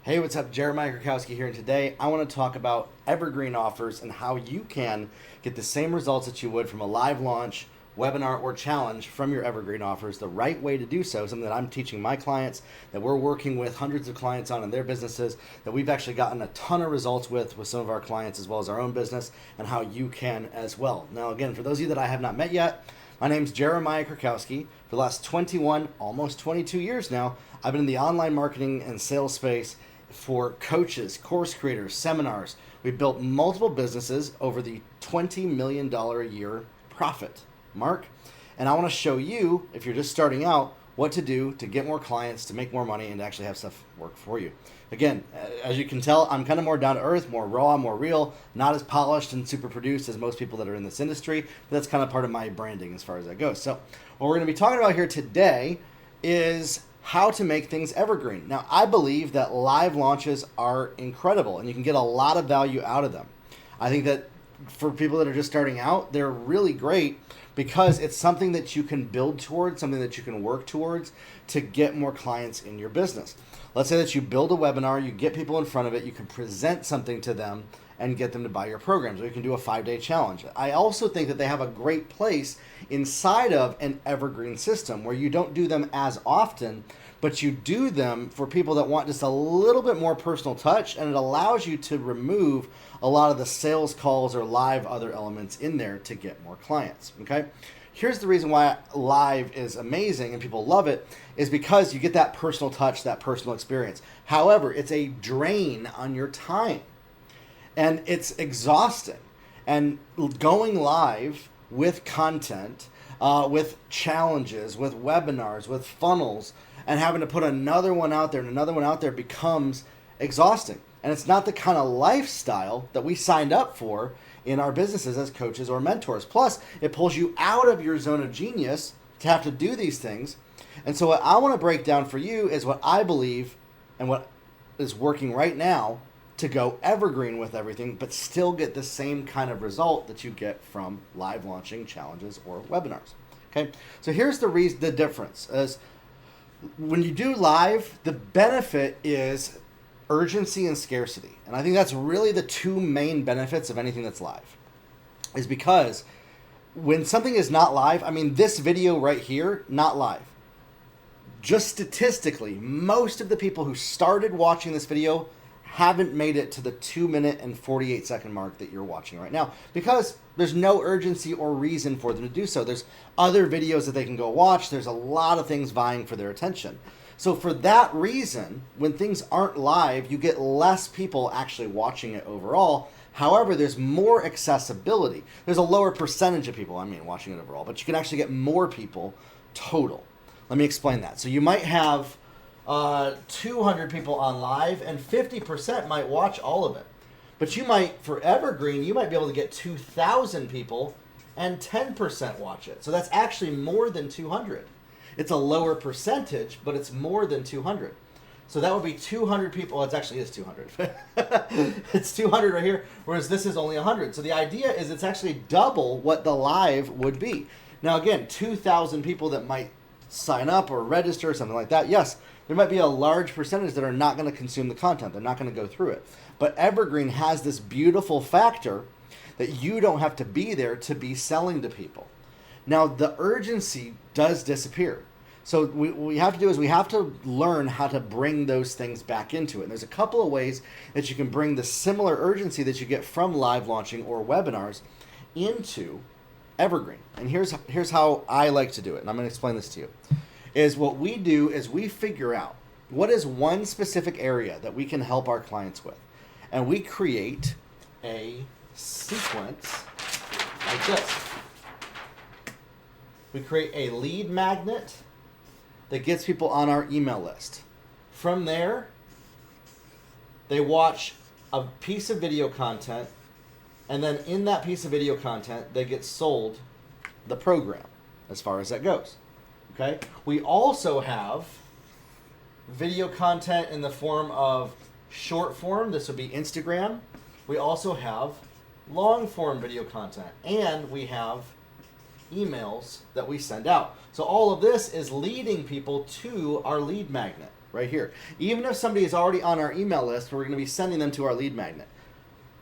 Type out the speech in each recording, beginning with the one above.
Hey, what's up? Jeremiah Krakowski here, and today I want to talk about Evergreen offers and how you can get the same results that you would from a live launch, webinar, or challenge from your Evergreen offers. The right way to do so, something that I'm teaching my clients, that we're working with hundreds of clients on in their businesses, that we've actually gotten a ton of results with some of our clients as well as our own business, and how you can as well. Now, again, for those of you that I have not met yet, my name's Jeremiah Krakowski. For the last 21, almost 22 years now, I've been in the online marketing and sales space for coaches, course creators, seminars. We've built multiple businesses over the $20 million a year profit mark. And I want to show you, if you're just starting out, what to do to get more clients, to make more money, and to actually have stuff work for you. Again, as you can tell, I'm kind of more down to earth, more raw, more real, not as polished and super produced as most people that are in this industry. But that's kind of part of my branding as far as that goes. So what we're going to be talking about here today is how to make things evergreen. Now, I believe that live launches are incredible and you can get a lot of value out of them. I think that for people that are just starting out, they're really great because it's something that you can build towards, something that you can work towards to get more clients in your business. Let's say that you build a webinar, you get people in front of it, you can present something to them and get them to buy your programs, or you can do a 5-day challenge. I also think that they have a great place inside of an evergreen system where you don't do them as often, but you do them for people that want just a little bit more personal touch, and it allows you to remove a lot of the sales calls or live other elements in there to get more clients, okay? Here's the reason why live is amazing and people love it is because you get that personal touch, that personal experience. However, it's a drain on your time. And it's exhausting. And going live with content, with challenges, with webinars, with funnels, and having to put another one out there and another one out there becomes exhausting. And it's not the kind of lifestyle that we signed up for in our businesses as coaches or mentors. Plus, it pulls you out of your zone of genius to have to do these things. And so what I want to break down for you is what I believe and what is working right now to go evergreen with everything, but still get the same kind of result that you get from live launching challenges or webinars. Okay, so here's the difference. Is when you do live, the benefit is urgency and scarcity. And I think that's really the two main benefits of anything that's live. Is because when something is not live, I mean, this video right here, not live. Just statistically, most of the people who started watching this video haven't made it to the 2-minute and 48-second mark that you're watching right now because there's no urgency or reason for them to do so. There's other videos that they can go watch. There's a lot of things vying for their attention. So for that reason, when things aren't live, you get less people actually watching it overall. However, there's more accessibility. There's a lower percentage of people, watching it overall, but you can actually get more people total. Let me explain that. So you might have 200 people on live and 50% might watch all of it. But you might, for Evergreen, you might be able to get 2,000 people and 10% watch it. So that's actually more than 200. It's a lower percentage, but it's more than 200. So that would be 200 people. Well, it actually is 200. It's 200 right here, whereas this is only 100. So the idea is it's actually double what the live would be. Now again, 2,000 people that might sign up or register or something like that, yes, there might be a large percentage that are not going to consume the content. They're not going to go through it. But Evergreen has this beautiful factor that you don't have to be there to be selling to people. Now, the urgency does disappear. So what we have to do is we have to learn how to bring those things back into it. And there's a couple of ways that you can bring the similar urgency that you get from live launching or webinars into Evergreen. And here's how I like to do it. And I'm going to explain this to you. Is what we do is we figure out what is one specific area that we can help our clients with. And we create a sequence like this. We create a lead magnet that gets people on our email list. From there, they watch a piece of video content, and then in that piece of video content, they get sold the program as far as that goes. Okay. We also have video content in the form of short form. This would be Instagram. We also have long form video content, and we have emails that we send out. So all of this is leading people to our lead magnet. right here. Even if somebody is already on our email list, we're going to be sending them to our lead magnet.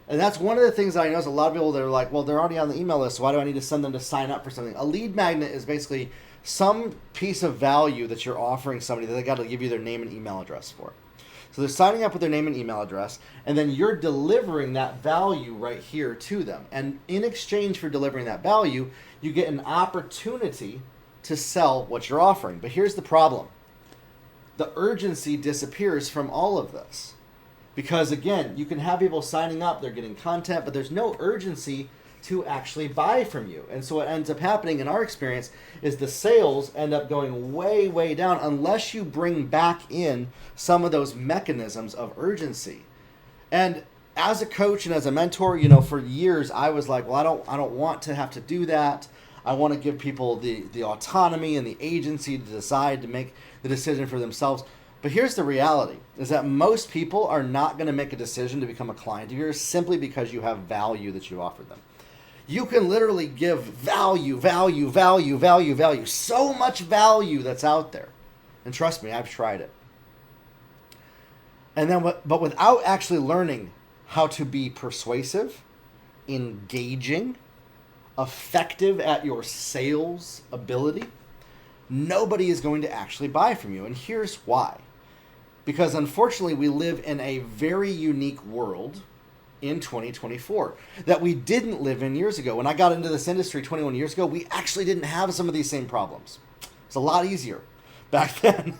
And that's one of the things that I know is a lot of people that are like, well, they're already on the email list, so why do I need to send them to sign up for something? A lead magnet is basically some piece of value that you're offering somebody that they got to give you their name and email address for. So they're signing up with their name and email address, and then you're delivering that value right here to them. And in exchange for delivering that value, you get an opportunity to sell what you're offering. But here's the problem. The urgency disappears from all of this. Because again, you can have people signing up, they're getting content, but there's no urgency to actually buy from you. And so what ends up happening in our experience is the sales end up going way, way down unless you bring back in some of those mechanisms of urgency. And as a coach and as a mentor, for years I was like, well, I don't want to have to do that. I want to give people the autonomy and the agency to decide to make the decision for themselves. But here's the reality, is that most people are not going to make a decision to become a client of yours simply because you have value that you offer them. You can literally give value, so much value that's out there. And trust me, I've tried it. And then, but without actually learning how to be persuasive, engaging, effective at your sales ability, nobody is going to actually buy from you. And here's why. Because unfortunately, we live in a very unique world in 2024 that we didn't live in years ago. When I got into this industry 21 years ago, we actually didn't have some of these same problems. It's a lot easier back then.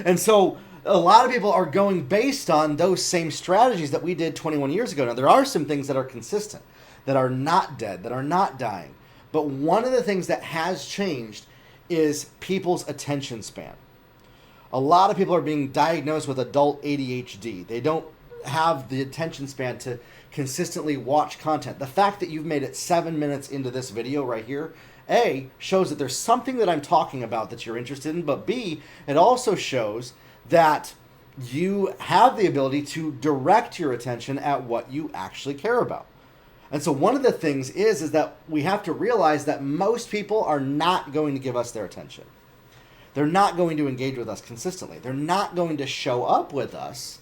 And so a lot of people are going based on those same strategies that we did 21 years ago. Now, there are some things that are consistent, that are not dead, that are not dying. But one of the things that has changed is people's attention span. A lot of people are being diagnosed with adult ADHD. They don't have the attention span to consistently watch content. The fact that you've made it 7 minutes into this video right here, A, shows that there's something that I'm talking about that you're interested in, but B, it also shows that you have the ability to direct your attention at what you actually care about. And so one of the things is that we have to realize that most people are not going to give us their attention. They're not going to engage with us consistently. They're not going to show up with us,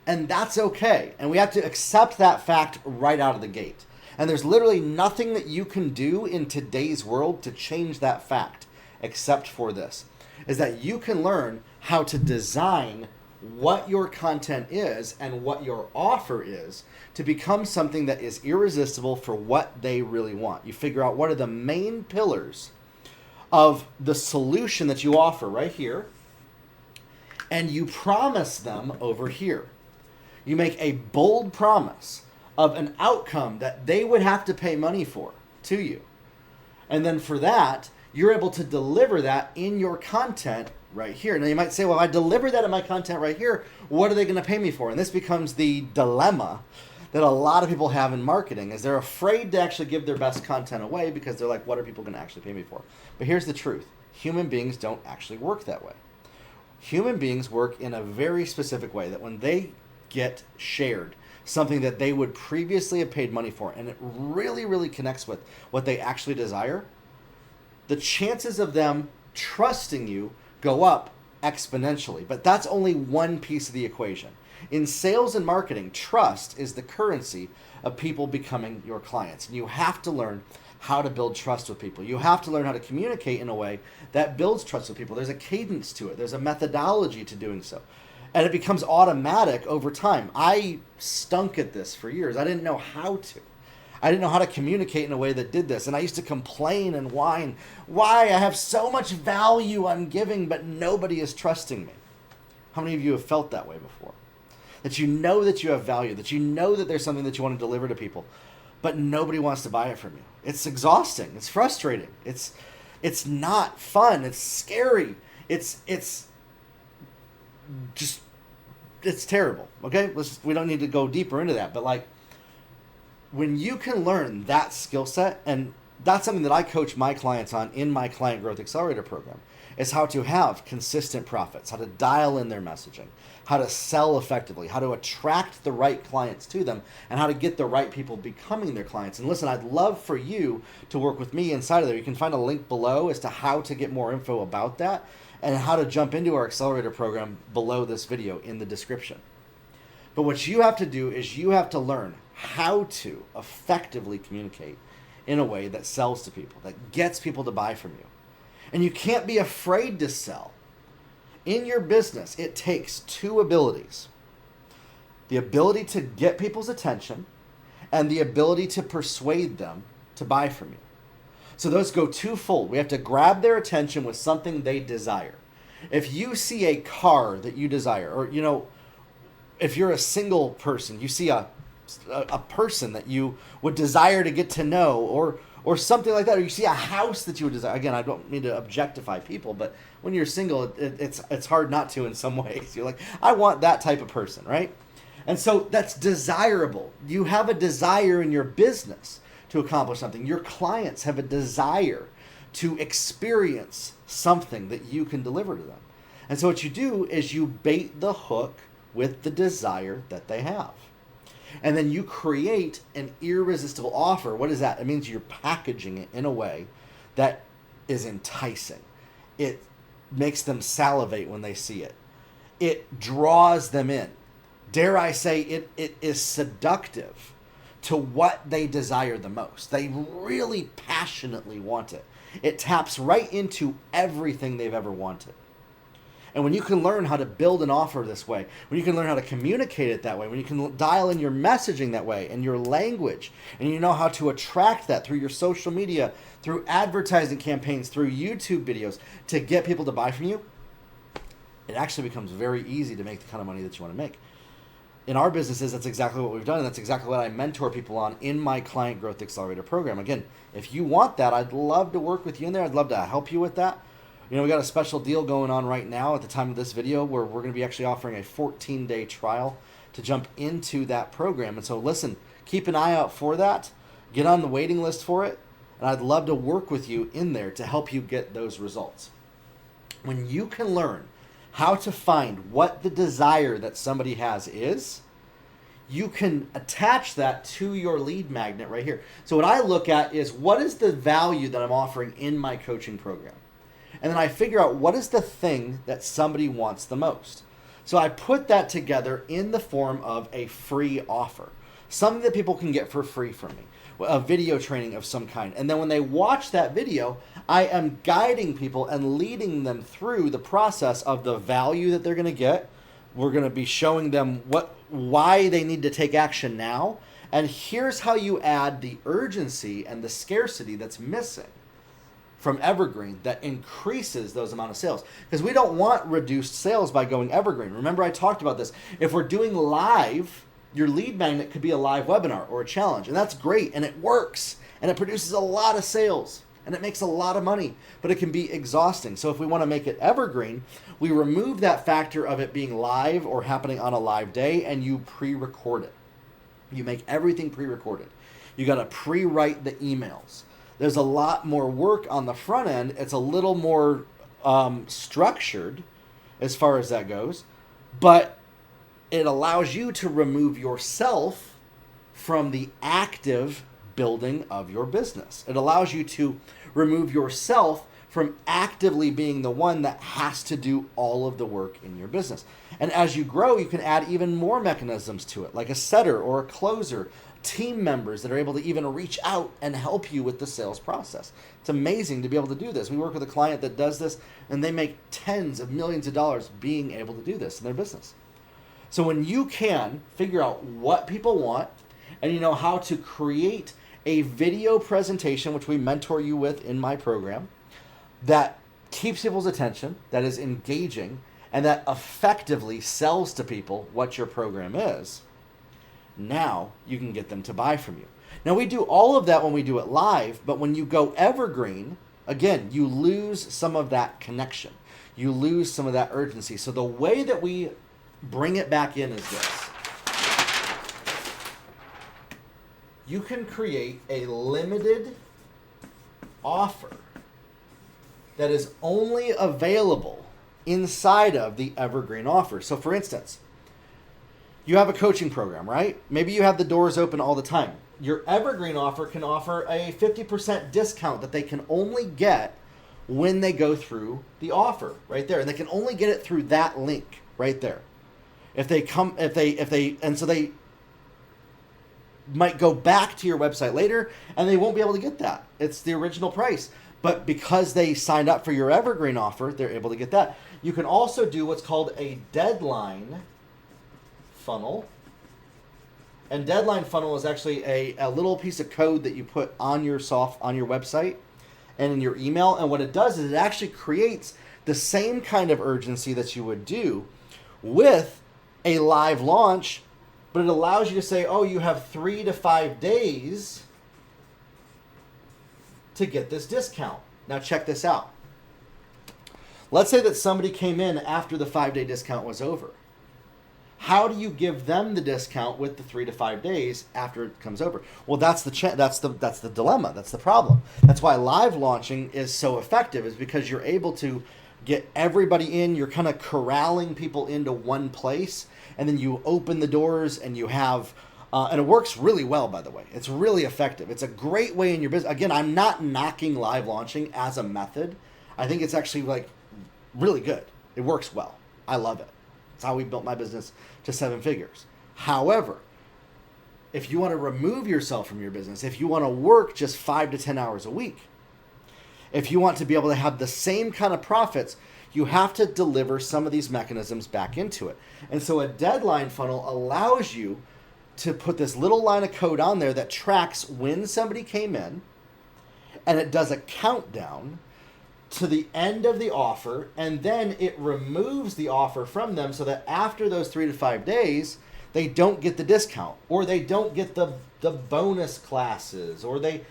and that's okay. And we have to accept that fact right out of the gate. And there's literally nothing that you can do in today's world to change that fact, except for this, is that you can learn how to design what your content is and what your offer is to become something that is irresistible for what they really want. You figure out what are the main pillars of the solution that you offer right here, and you promise them over here. You make a bold promise of an outcome that they would have to pay money for to you. And then for that, you're able to deliver that in your content right here. Now you might say, well, if I deliver that in my content right here, what are they going to pay me for? And this becomes the dilemma that a lot of people have in marketing, is they're afraid to actually give their best content away because they're like, what are people going to actually pay me for? But here's the truth. Human beings don't actually work that way. Human beings work in a very specific way, that when they get shared something that they would previously have paid money for, and it really, really connects with what they actually desire, the chances of them trusting you go up exponentially. But that's only one piece of the equation. In sales and marketing, trust is the currency of people becoming your clients. And you have to learn how to build trust with people. You have to learn how to communicate in a way that builds trust with people. There's a cadence to it. There's a methodology to doing so. And it becomes automatic over time. I stunk at this for years. I didn't know how to. I didn't know how to communicate in a way that did this. And I used to complain and whine, why I have so much value I'm giving, but nobody is trusting me. How many of you have felt that way before? That you know that you have value, that you know that there's something that you want to deliver to people, but nobody wants to buy it from you. It's exhausting. It's frustrating. It's not fun. It's scary. It's terrible. Okay? We don't need to go deeper into that, but like, when you can learn that skill set, and that's something that I coach my clients on in my Client Growth Accelerator program, is how to have consistent profits, how to dial in their messaging, how to sell effectively, how to attract the right clients to them, and how to get the right people becoming their clients. And listen, I'd love for you to work with me inside of there. You can find a link below as to how to get more info about that. and how to jump into our accelerator program below this video in the description. But what you have to do is you have to learn how to effectively communicate in a way that sells to people, that gets people to buy from you. And you can't be afraid to sell. In your business, it takes two abilities: the ability to get people's attention and the ability to persuade them to buy from you. So those go twofold. We have to grab their attention with something they desire. If you see a car that you desire, or if you're a single person, you see a person that you would desire to get to know, or something like that, or you see a house that you would desire. Again, I don't mean to objectify people, but when you're single, it's hard not to in some ways. You're like, I want that type of person, right? And so that's desirable. You have a desire in your business to accomplish something. Your clients have a desire to experience something that you can deliver to them. And so what you do is you bait the hook with the desire that they have. And then you create an irresistible offer. What is that? It means you're packaging it in a way that is enticing. It makes them salivate when they see it. It draws them in. Dare I say it is seductive to what they desire the most. They really passionately want it. It taps right into everything they've ever wanted. And when you can learn how to build an offer this way, when you can learn how to communicate it that way, when you can dial in your messaging that way and your language, and you know how to attract that through your social media, through advertising campaigns, through YouTube videos to get people to buy from you, it actually becomes very easy to make the kind of money that you want to make. In our businesses, that's exactly what we've done, and that's exactly what I mentor people on in my Client Growth Accelerator program. Again, if you want that, I'd love to work with you in there. I'd love to help you with that. We got a special deal going on right now at the time of this video where we're going to be actually offering a 14-day trial to jump into that program. And so listen, keep an eye out for that. Get on the waiting list for it. And I'd love to work with you in there to help you get those results. When you can learn how to find what the desire that somebody has is, you can attach that to your lead magnet right here. So what I look at is, what is the value that I'm offering in my coaching program? And then I figure out what is the thing that somebody wants the most. So I put that together in the form of a free offer, something that people can get for free from me, a video training of some kind. And then when they watch that video, I am guiding people and leading them through the process of the value that they're going to get. We're going to be showing them why they need to take action now. And here's how you add the urgency and the scarcity that's missing from Evergreen that increases those amount of sales. Because we don't want reduced sales by going Evergreen. Remember, I talked about this. If we're doing live, your lead magnet could be a live webinar or a challenge. And that's great. And it works. And it produces a lot of sales. And it makes a lot of money. But it can be exhausting. So if we want to make it Evergreen, we remove that factor of it being live or happening on a live day, and you pre-record it. You make everything pre-recorded. You got to pre-write the emails. There's a lot more work on the front end. It's a little more structured as far as that goes, but it allows you to remove yourself from the active building of your business. It allows you to remove yourself from actively being the one that has to do all of the work in your business. And as you grow, you can add even more mechanisms to it, like a setter or a closer, team members that are able to even reach out and help you with the sales process. It's amazing to be able to do this. We work with a client that does this, and they make tens of millions of dollars being able to do this in their business. So when you can figure out what people want, and you know how to create a video presentation, which we mentor you with in my program, that keeps people's attention, that is engaging, and that effectively sells to people what your program is, now you can get them to buy from you. Now, we do all of that when we do it live, but when you go Evergreen, again, you lose some of that connection. You lose some of that urgency. So the way that we bring it back in is this. You can create a limited offer that is only available inside of the Evergreen offer. So for instance, you have a coaching program, right? Maybe you have the doors open all the time. Your Evergreen offer can offer a 50% discount that they can only get when they go through the offer right there. And they can only get it through that link right there. And so they might go back to your website later and they won't be able to get that. It's the original price. But because they signed up for your Evergreen offer, they're able to get that. You can also do what's called a deadline funnel. And deadline funnel is actually a little piece of code that you put on your website and in your email. And what it does is it actually creates the same kind of urgency that you would do with a live launch, but it allows you to say, oh, you have 3 to 5 days to get this discount. Now check this out. Let's say that somebody came in after the 5-day discount was over. How do you give them the discount with the 3 to 5 days after it comes over? Well, that's the dilemma. That's the problem. That's why live launching is so effective, is because you're able to get everybody in. You're kind of corralling people into one place, and then you open the doors and you have, and it works really well, by the way. It's really effective. It's a great way in your business. Again, I'm not knocking live launching as a method. I think it's actually like really good. It works well. I love it. It's how we built my business to 7 figures. However, if you want to remove yourself from your business, if you want to work just 5 to 10 hours a week, if you want to be able to have the same kind of profits, you have to deliver some of these mechanisms back into it. And so a deadline funnel allows you to put this little line of code on there that tracks when somebody came in, and it does a countdown to the end of the offer, and then it removes the offer from them so that after those 3 to 5 days, they don't get the discount, or they don't get the bonus classes, or they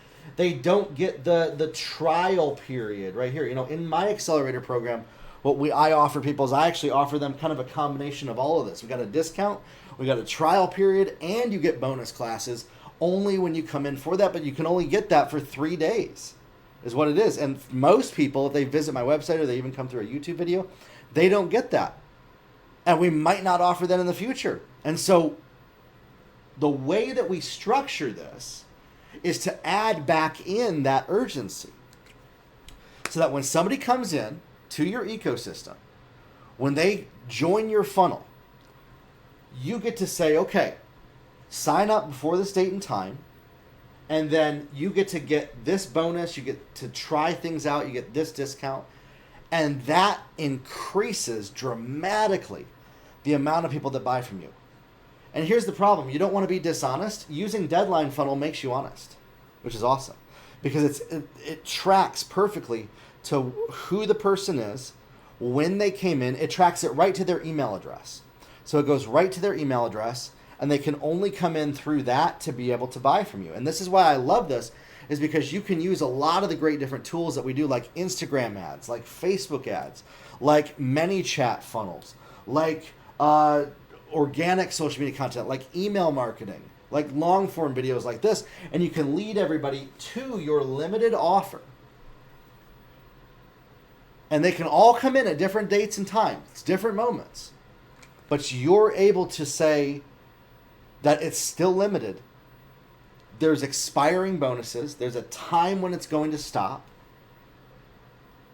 don't get the trial period right here. In my accelerator program, what I offer people is I actually offer them kind of a combination of all of this. We got a discount, we got a trial period, and you get bonus classes only when you come in for that, but you can only get that for 3 days is what it is. And most people, if they visit my website or they even come through a YouTube video, they don't get that. And we might not offer that in the future. And so the way that we structure this is to add back in that urgency so that when somebody comes in to your ecosystem, when they join your funnel, you get to say, okay, sign up before this date and time, and then you get to get this bonus, you get to try things out, you get this discount, and that increases dramatically the amount of people that buy from you. And here's the problem. You don't want to be dishonest. Using deadline funnel makes you honest, which is awesome, because it tracks perfectly to who the person is, when they came in. It tracks it right to their email address. So it goes right to their email address, and they can only come in through that to be able to buy from you. And this is why I love this, is because you can use a lot of the great different tools that we do, like Instagram ads, like Facebook ads, like ManyChat funnels, like organic social media content, like email marketing, like long form videos like this, and you can lead everybody to your limited offer. And they can all come in at different dates and times, different moments. But you're able to say that it's still limited. There's expiring bonuses. There's a time when it's going to stop.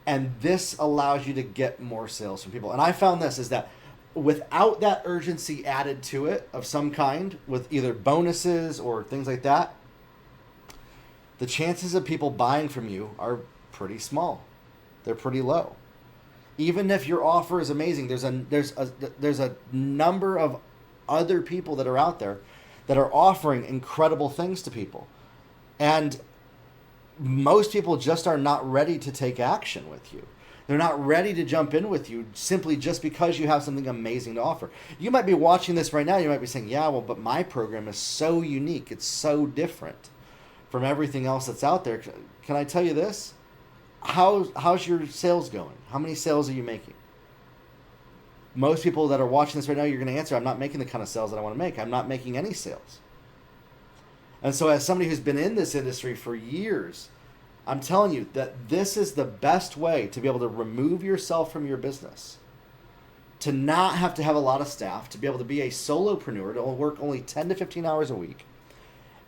And this allows you to get more sales from people. And I found this is that without that urgency added to it of some kind, with either bonuses or things like that, the chances of people buying from you are pretty small. They're pretty low. Even if your offer is amazing, there's a number of other people that are out there that are offering incredible things to people. And most people just are not ready to take action with you. They're not ready to jump in with you simply just because you have something amazing to offer. You might be watching this right now. You might be saying, yeah, well, but my program is so unique. It's so different from everything else that's out there. Can I tell you this? How's your sales going? How many sales are you making? Most people that are watching this right now, you're going to answer, I'm not making the kind of sales that I want to make. I'm not making any sales. And so as somebody who's been in this industry for years, I'm telling you that this is the best way to be able to remove yourself from your business, to not have to have a lot of staff, to be able to be a solopreneur, to work only 10 to 15 hours a week,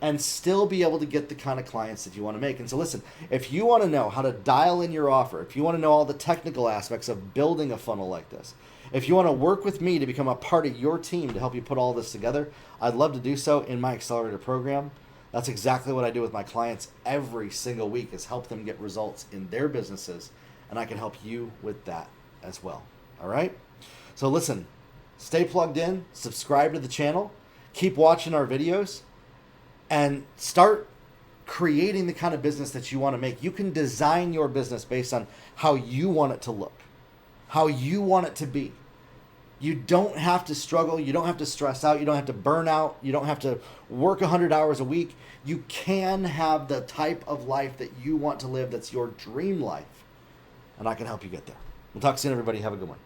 and still be able to get the kind of clients that you want to make. And so listen, if you want to know how to dial in your offer, if you want to know all the technical aspects of building a funnel like this, if you want to work with me to become a part of your team to help you put all this together, I'd love to do so in my accelerator program. That's exactly what I do with my clients every single week, is help them get results in their businesses, and I can help you with that as well. All right? So listen, stay plugged in, subscribe to the channel, keep watching our videos, and start creating the kind of business that you want to make. You can design your business based on how you want it to look, how you want it to be. You don't have to struggle. You don't have to stress out. You don't have to burn out. You don't have to work 100 hours a week. You can have the type of life that you want to live, that's your dream life. And I can help you get there. We'll talk soon, everybody. Have a good one.